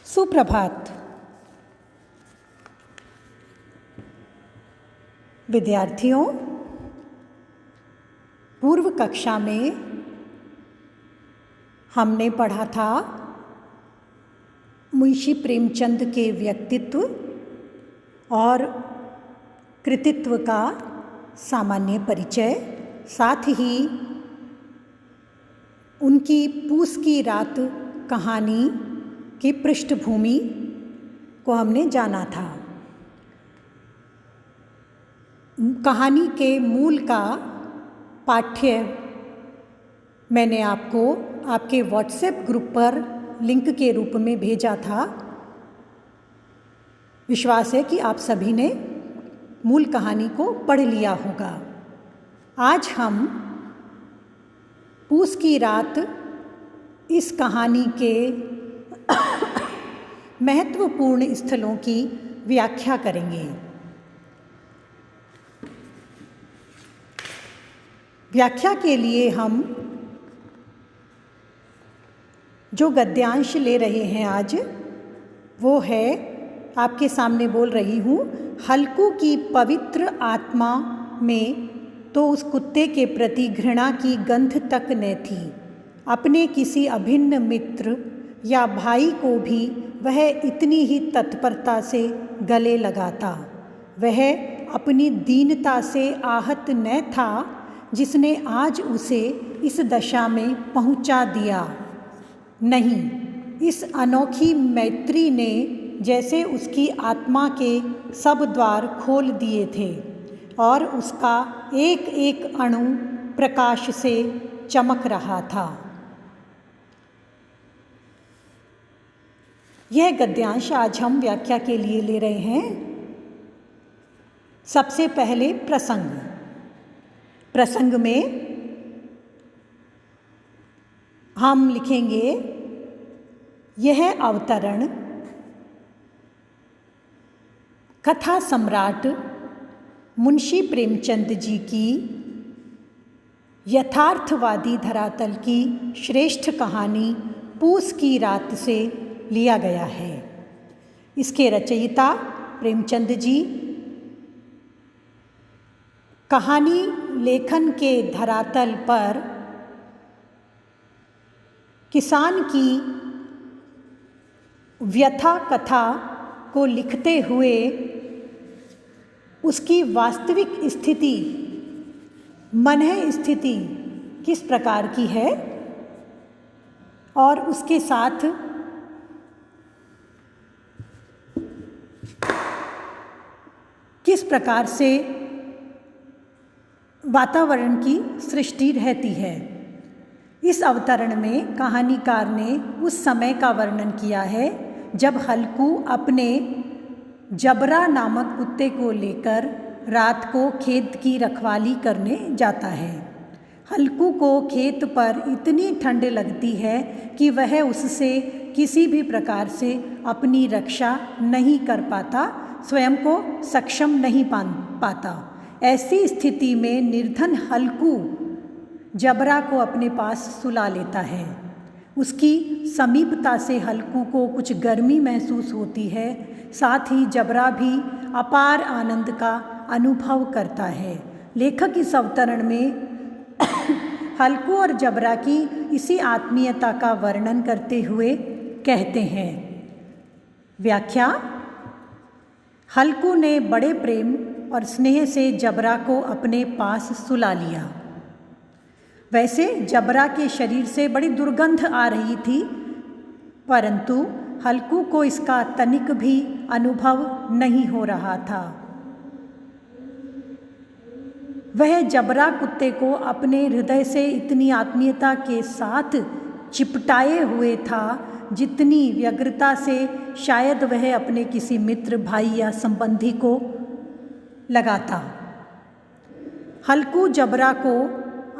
सुप्रभात विद्यार्थियों। पूर्व कक्षा में हमने पढ़ा था मुंशी प्रेमचंद के व्यक्तित्व और कृतित्व का सामान्य परिचय, साथ ही उनकी पूस की रात कहानी की पृष्ठभूमि को हमने जाना था। कहानी के मूल का पाठ्य मैंने आपको आपके व्हाट्सएप ग्रुप पर लिंक के रूप में भेजा था। विश्वास है कि आप सभी ने मूल कहानी को पढ़ लिया होगा। आज हम पूस की रात इस कहानी के महत्वपूर्ण स्थलों की व्याख्या करेंगे। व्याख्या के लिए हम जो गद्यांश ले रहे हैं आज वो है, आपके सामने बोल रही हूँ। हल्कू की पवित्र आत्मा में तो उस कुत्ते के प्रति घृणा की गंध तक न थी। अपने किसी अभिन्न मित्र या भाई को भी वह इतनी ही तत्परता से गले लगाता। वह अपनी दीनता से आहत न था जिसने आज उसे इस दशा में पहुंचा दिया। नहीं, इस अनोखी मैत्री ने जैसे उसकी आत्मा के सब द्वार खोल दिए थे और उसका एक एक अणु प्रकाश से चमक रहा था। यह गद्यांश आज हम व्याख्या के लिए ले रहे हैं। सबसे पहले प्रसंग में हम लिखेंगे, यह अवतरण कथा सम्राट मुंशी प्रेमचंद जी की यथार्थवादी धरातल की श्रेष्ठ कहानी पूस की रात से लिया गया है। इसके रचयिता प्रेमचंद जी कहानी लेखन के धरातल पर किसान की व्यथा कथा को लिखते हुए उसकी वास्तविक स्थिति, मनः स्थिति किस प्रकार की है और उसके साथ किस प्रकार से वातावरण की सृष्टि रहती है। इस अवतरण में कहानीकार ने उस समय का वर्णन किया है जब हल्कू अपने जबरा नामक कुत्ते को लेकर रात को खेत की रखवाली करने जाता है। हल्कू को खेत पर इतनी ठंड लगती है कि वह उससे किसी भी प्रकार से अपनी रक्षा नहीं कर पाता, स्वयं को सक्षम नहीं पाता। ऐसी स्थिति में निर्धन हल्कू जबरा को अपने पास सुला लेता है। उसकी समीपता से हल्कू को कुछ गर्मी महसूस होती है, साथ ही जबरा भी अपार आनंद का अनुभव करता है। लेखक इस अवतरण में हल्कू और जबरा की इसी आत्मीयता का वर्णन करते हुए कहते हैं। व्याख्या, हल्कू ने बड़े प्रेम और स्नेह से जबरा को अपने पास सुला लिया। वैसे जबरा के शरीर से बड़ी दुर्गंध आ रही थी, परंतु हल्कू को इसका तनिक भी अनुभव नहीं हो रहा था। वह जबरा कुत्ते को अपने हृदय से इतनी आत्मीयता के साथ चिपटाए हुए था जितनी व्यग्रता से शायद वह अपने किसी मित्र, भाई या संबंधी को लगाता। हल्कू जबरा को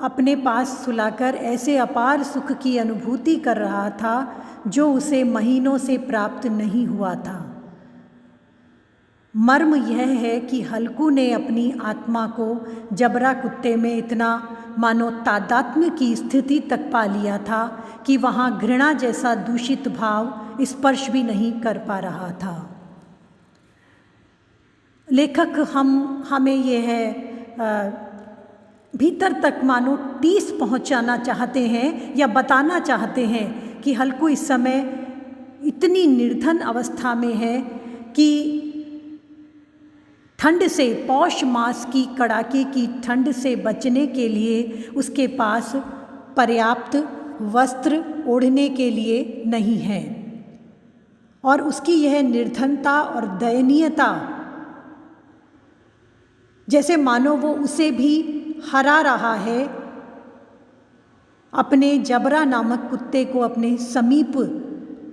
अपने पास सुलाकर ऐसे अपार सुख की अनुभूति कर रहा था जो उसे महीनों से प्राप्त नहीं हुआ था। मर्म यह है कि हल्कू ने अपनी आत्मा को जबरा कुत्ते में इतना मानो तादात्म्य की स्थिति तक पा लिया था कि वहाँ घृणा जैसा दूषित भाव स्पर्श भी नहीं कर पा रहा था। लेखक हमें ये है भीतर तक मानो टीस पहुंचाना चाहते हैं या बताना चाहते हैं कि हल्कू इस समय इतनी निर्धन अवस्था में है कि ठंड से, पौष मास की कड़ाके की ठंड से बचने के लिए उसके पास पर्याप्त वस्त्र ओढ़ने के लिए नहीं है। और उसकी यह निर्धनता और दयनीयता जैसे मानो वो उसे भी हरा रहा है, अपने जबरा नामक कुत्ते को अपने समीप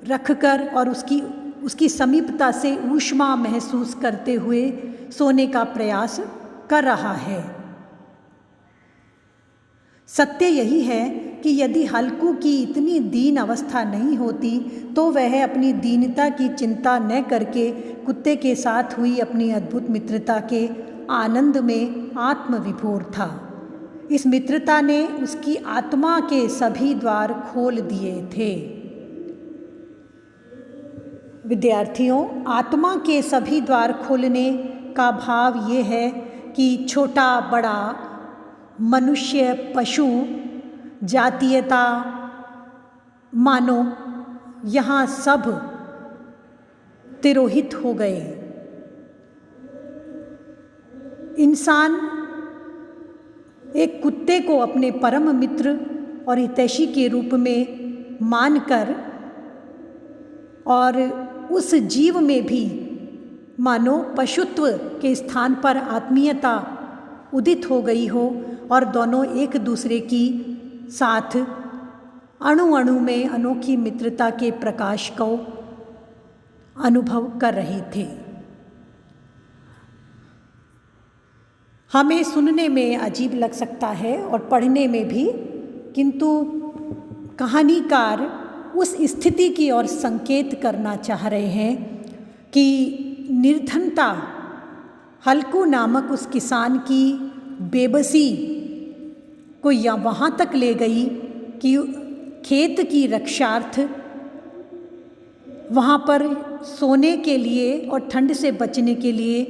रखकर और उसकी समीपता से ऊष्मा महसूस करते हुए सोने का प्रयास कर रहा है। सत्य यही है कि यदि हल्कू की इतनी दीन अवस्था नहीं होती तो वह अपनी दीनता की चिंता न करके कुत्ते के साथ हुई अपनी अद्भुत मित्रता के आनंद में आत्मविभोर था। इस मित्रता ने उसकी आत्मा के सभी द्वार खोल दिए थे। विद्यार्थियों, आत्मा के सभी द्वार खोलने का भाव ये है कि छोटा बड़ा, मनुष्य पशु, जातीयता, मानो यहाँ सब तिरोहित हो गए। इंसान एक कुत्ते को अपने परम मित्र और हितैषी के रूप में मानकर और उस जीव में भी मानो पशुत्व के स्थान पर आत्मीयता उदित हो गई हो और दोनों एक दूसरे की साथ अणु अणु में अनोखी मित्रता के प्रकाश को अनुभव कर रहे थे। हमें सुनने में अजीब लग सकता है और पढ़ने में भी, किंतु कहानीकार उस स्थिति की ओर संकेत करना चाह रहे हैं कि निर्धनता हल्कू नामक उस किसान की बेबसी को या वहाँ तक ले गई कि खेत की रक्षार्थ वहाँ पर सोने के लिए और ठंड से बचने के लिए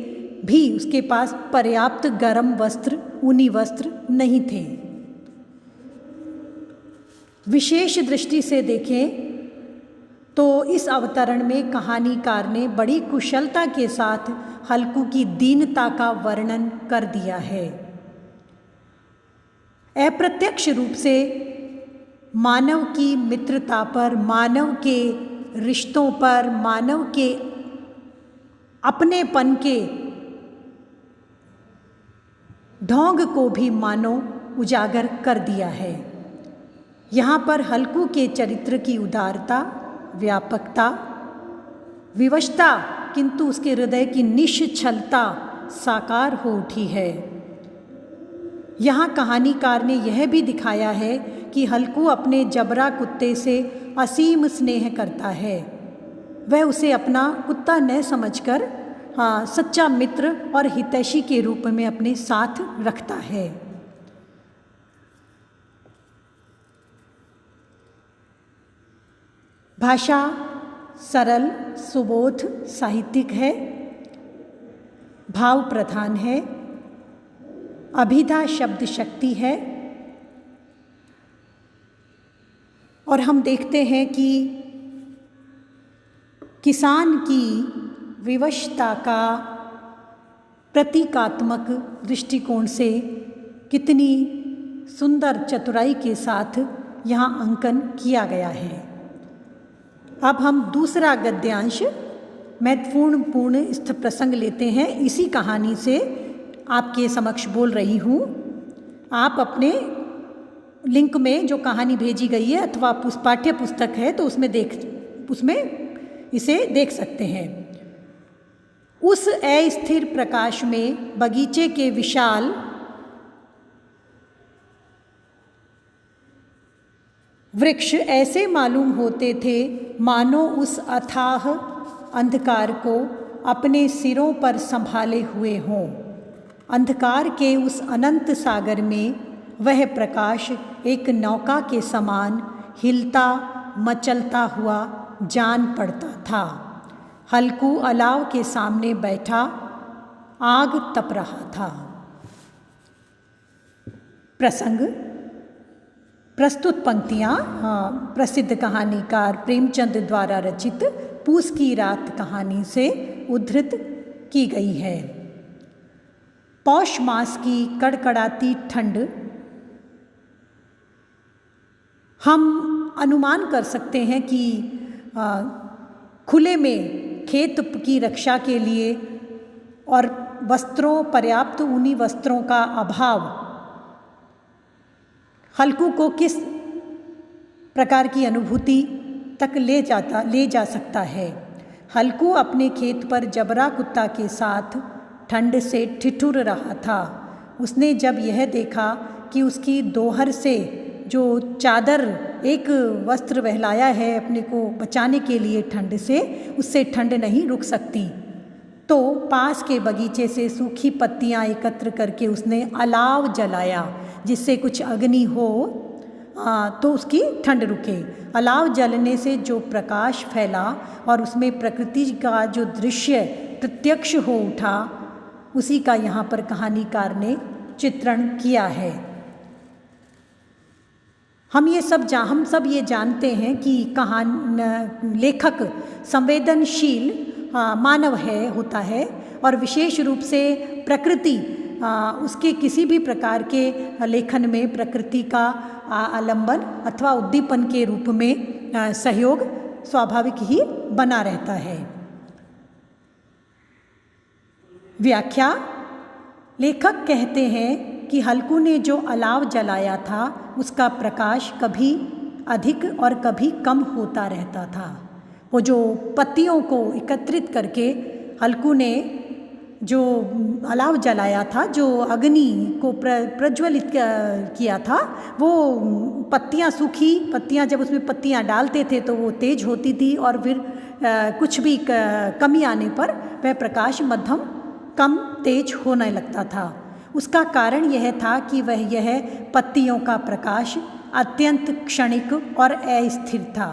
भी उसके पास पर्याप्त गर्म वस्त्र, ऊनी वस्त्र नहीं थे। विशेष दृष्टि से देखें तो इस अवतरण में कहानीकार ने बड़ी कुशलता के साथ हल्कू की दीनता का वर्णन कर दिया है। अप्रत्यक्ष रूप से मानव की मित्रता पर, मानव के रिश्तों पर, मानव के अपनेपन के ढोंग को भी मानो उजागर कर दिया है। यहाँ पर हल्कू के चरित्र की उदारता, व्यापकता, विवशता, किंतु उसके हृदय की निश्छलता साकार हो उठी है। यहाँ कहानीकार ने यह भी दिखाया है कि हल्कू अपने जबरा कुत्ते से असीम स्नेह करता है। वह उसे अपना कुत्ता न समझकर सच्चा मित्र और हितैषी के रूप में अपने साथ रखता है। भाषा सरल, सुबोध, साहित्यिक है, भाव प्रधान है, अभिधा शब्द शक्ति है। और हम देखते हैं कि किसान की विवशता का प्रतीकात्मक दृष्टिकोण से कितनी सुंदर चतुराई के साथ यहाँ अंकन किया गया है। अब हम दूसरा गद्यांश महत्वपूर्ण स्थ प्रसंग लेते हैं। इसी कहानी से आपके समक्ष बोल रही हूँ। आप अपने लिंक में जो कहानी भेजी गई है अथवा पाठ्य पुस्तक है तो उसमें इसे देख सकते हैं। उस अस्थिर प्रकाश में बगीचे के विशाल वृक्ष ऐसे मालूम होते थे मानो उस अथाह अंधकार को अपने सिरों पर संभाले हुए हों। अंधकार के उस अनंत सागर में वह प्रकाश एक नौका के समान हिलता मचलता हुआ जान पड़ता था। हल्कू अलाव के सामने बैठा आग तप रहा था। प्रसंग। प्रस्तुत पंक्तियाँ प्रसिद्ध कहानीकार प्रेमचंद द्वारा रचित पूस की रात कहानी से उद्धृत की गई है। पौष मास की कड़कड़ाती ठंड। हम अनुमान कर सकते हैं कि खुले में खेत की रक्षा के लिए और वस्त्रों, पर्याप्त ऊनी वस्त्रों का अभाव हल्कू को किस प्रकार की अनुभूति तक ले जा सकता है। हल्कू अपने खेत पर जबरा कुत्ता के साथ ठंड से ठिठुर रहा था। उसने जब यह देखा कि उसकी दोहर से जो चादर, एक वस्त्र बहलाया है अपने को बचाने के लिए ठंड से, उससे ठंड नहीं रुक सकती, तो पास के बगीचे से सूखी पत्तियां एकत्र करके उसने अलाव जलाया, जिससे कुछ अग्नि हो तो उसकी ठंड रुके। अलाव जलने से जो प्रकाश फैला और उसमें प्रकृति का जो दृश्य प्रत्यक्ष हो उठा, उसी का यहाँ पर कहानीकार ने चित्रण किया है। हम सब ये जानते हैं कि लेखक संवेदनशील मानव होता है और विशेष रूप से प्रकृति, उसके किसी भी प्रकार के लेखन में प्रकृति का आलंबन अथवा उद्दीपन के रूप में सहयोग स्वाभाविक ही बना रहता है। व्याख्या। लेखक कहते हैं कि हल्कू ने जो अलाव जलाया था उसका प्रकाश कभी अधिक और कभी कम होता रहता था। वो जो पत्तियों को एकत्रित करके हल्कू ने जो अलाव जलाया था, जो अग्नि को प्रज्वलित किया था, वो पत्तियां, सूखी पत्तियां, जब उसमें पत्तियां डालते थे तो वो तेज होती थी और फिर कुछ भी कमी आने पर वह प्रकाश मध्यम कम तेज होने लगता था। उसका कारण यह था कि यह पत्तियों का प्रकाश अत्यंत क्षणिक और अस्थिर था।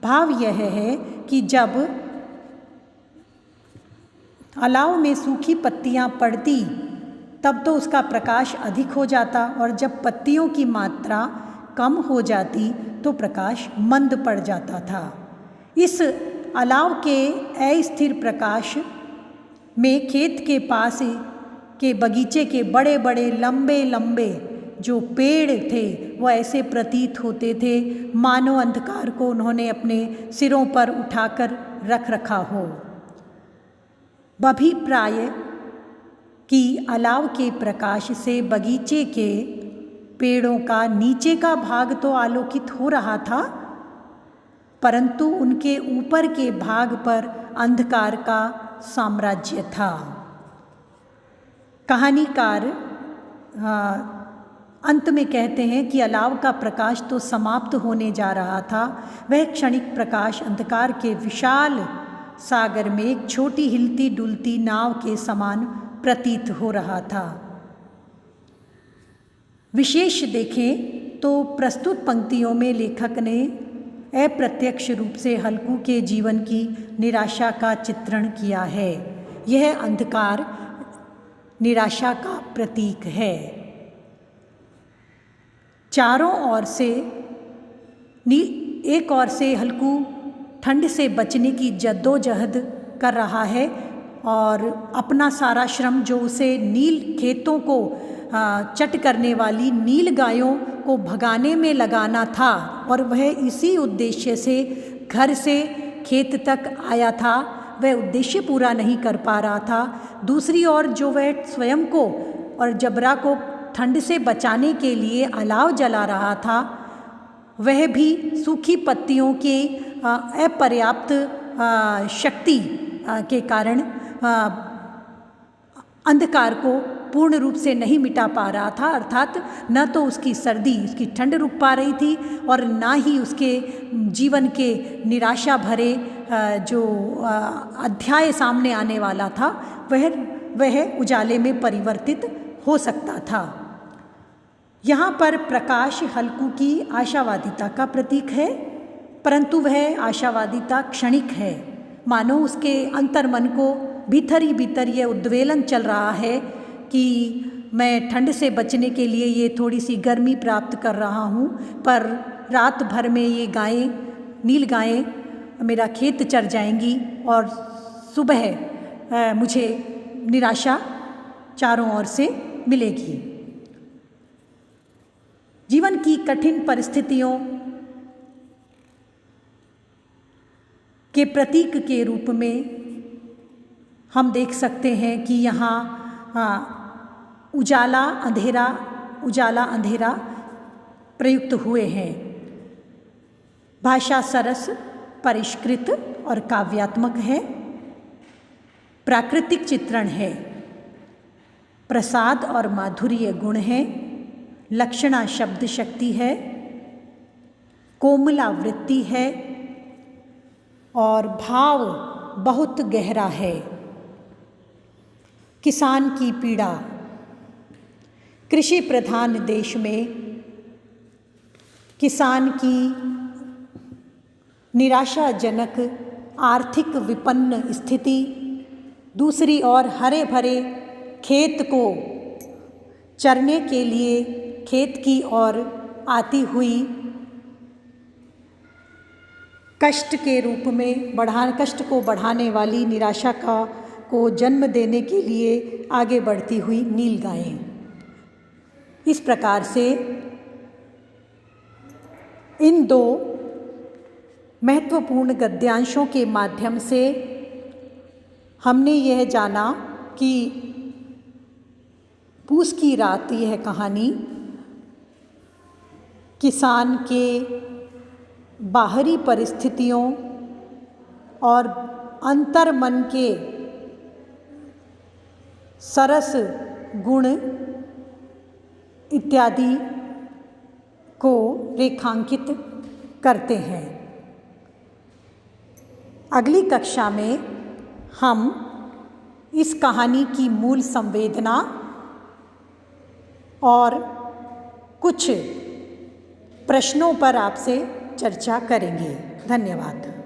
भाव यह है कि जब अलाव में सूखी पत्तियां पड़ती तब तो उसका प्रकाश अधिक हो जाता, और जब पत्तियों की मात्रा कम हो जाती तो प्रकाश मंद पड़ जाता था। इस अलाव के अस्थिर प्रकाश में खेत के पास के बगीचे के बड़े बड़े लंबे लंबे जो पेड़ थे वो ऐसे प्रतीत होते थे मानो अंधकार को उन्होंने अपने सिरों पर उठाकर रख रखा हो। अभिप्राय कि अलाव के प्रकाश से बगीचे के पेड़ों का नीचे का भाग तो आलोकित हो रहा था, परंतु उनके ऊपर के भाग पर अंधकार का साम्राज्य था। कहानीकार अंत में कहते हैं कि अलाव का प्रकाश तो समाप्त होने जा रहा था, वह क्षणिक प्रकाश अंधकार के विशाल सागर में एक छोटी हिलती डुलती नाव के समान प्रतीत हो रहा था। विशेष देखें तो प्रस्तुत पंक्तियों में लेखक ने अप्रत्यक्ष रूप से हल्कू के जीवन की निराशा का चित्रण किया है। यह अंधकार निराशा का प्रतीक है। चारों ओर से एक ओर से हल्कू ठंड से बचने की जद्दोजहद कर रहा है और अपना सारा श्रम जो उसे नील खेतों को चट करने वाली नील गायों को भगाने में लगाना था, और वह इसी उद्देश्य से घर से खेत तक आया था, वह उद्देश्य पूरा नहीं कर पा रहा था। दूसरी ओर जो वह स्वयं को और जबरा को ठंड से बचाने के लिए अलाव जला रहा था, वह भी सूखी पत्तियों के अपर्याप्त शक्ति के कारण अंधकार को पूर्ण रूप से नहीं मिटा पा रहा था। अर्थात न तो उसकी सर्दी, उसकी ठंड रुक पा रही थी और ना ही उसके जीवन के निराशा भरे जो अध्याय सामने आने वाला था वह उजाले में परिवर्तित हो सकता था। यहाँ पर प्रकाश हल्कू की आशावादिता का प्रतीक है। परंतु वह आशावादिता क्षणिक है। मानो उसके अंतर्मन को भीतर ही भीतर ये उद्वेलन चल रहा है कि मैं ठंड से बचने के लिए ये थोड़ी सी गर्मी प्राप्त कर रहा हूँ, पर रात भर में ये गायें, नील गायें मेरा खेत चर जाएंगी और सुबह मुझे निराशा चारों ओर से मिलेगी। जीवन की कठिन परिस्थितियों के प्रतीक के रूप में हम देख सकते हैं कि यहाँ उजाला अंधेरा प्रयुक्त हुए हैं। भाषा सरस, परिष्कृत और काव्यात्मक है। प्राकृतिक चित्रण है। प्रसाद और माधुर्य गुण है। लक्षणा शब्द शक्ति है। कोमला वृत्ति है और भाव बहुत गहरा है। किसान की पीड़ा। कृषि प्रधान देश में किसान की निराशाजनक आर्थिक विपन्न स्थिति, दूसरी ओर हरे भरे खेत को चरने के लिए खेत की ओर आती हुई कष्ट के रूप में कष्ट को बढ़ाने वाली निराशा को जन्म देने के लिए आगे बढ़ती हुई नील गायें। इस प्रकार से इन दो महत्वपूर्ण गद्यांशों के माध्यम से हमने यह जाना कि पूस की रात यह कहानी किसान के बाहरी परिस्थितियों और अंतर्मन के सरस गुण इत्यादि को रेखांकित करते हैं। अगली कक्षा में हम इस कहानी की मूल संवेदना और कुछ प्रश्नों पर आपसे चर्चा करेंगे। धन्यवाद।